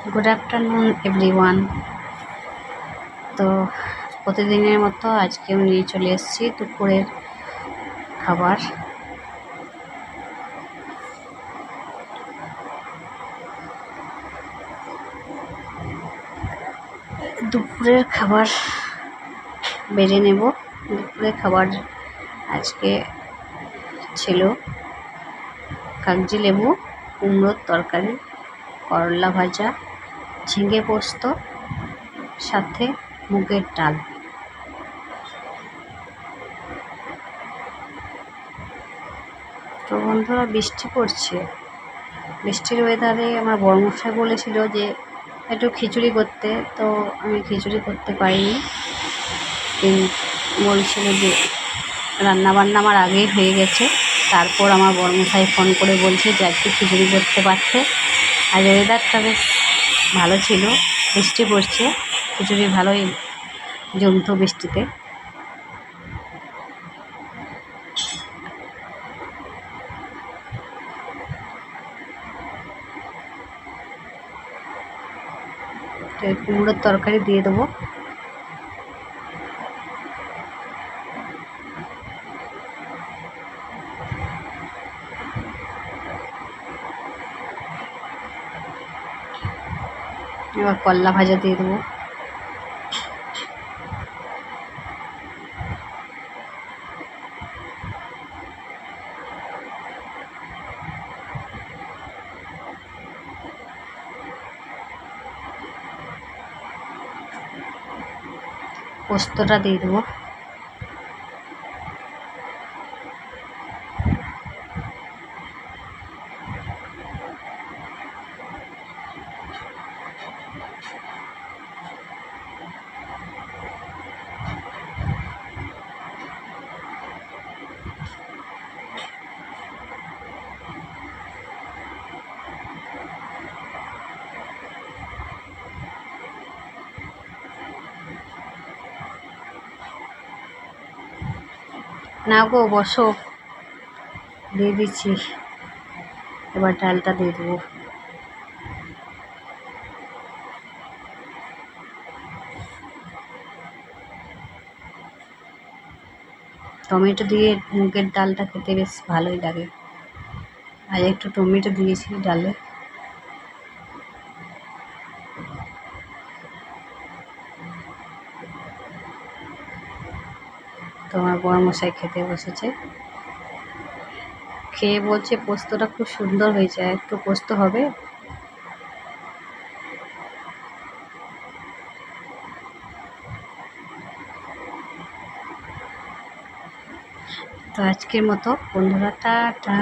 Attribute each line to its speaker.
Speaker 1: Good afternoon everyone. তো প্রতিদিনের মতো আজকেও নিয়ে চলে এসেছি দুপুরের খাবার। দুপুরের খাবার বেড়ে নেব। দুপুরের খাবার আজকে ছিল কাগজি লেবু, কুমড়োর তরকারি, করলা ভাজা, ঝিঙে পোস্ত, সাথে মুগের ডাল। তো বন্ধুরা, বৃষ্টি পড়ছে। বৃষ্টির ওয়েদারে আমার বড়মশাই বলেছিল যে একটু খিচুড়ি করতে, তো আমি খিচুড়ি করতে পারিনি। বলছিল যে রান্নাবান্না আমার আগেই হয়ে গেছে। তারপর আমার বড়মশাই ফোন করে বলছে যে আজকে খিচুড়ি করতে পারতে। আর ওয়েদারটা বেশ ভালো ছিল, বৃষ্টি পড়ছে, খিচুড়ি ভালোই জমতো বৃষ্টিতে। তো কুমড়োর তরকারি দিয়ে দেবো। এবার করলা ভাজা দিয়ে দেবো। পোস্তটা দিয়ে দেবো। না গো, বসো, দিয়ে দিচ্ছি। এবার ডালটা দিয়ে দেবো। টমেটো দিয়ে মুগের ডালটা খেতে বেশ ভালোই লাগে। আর একটু টমেটো দিয়েছি ডালে। তো আমার বড়মশাই খেতে বসেছে, খেয়ে বলছে পোস্তটা খুব সুন্দর হয়েছে, একটু পোস্ত হবে। তো আজকের মতো বন্ধুরা, টাটা।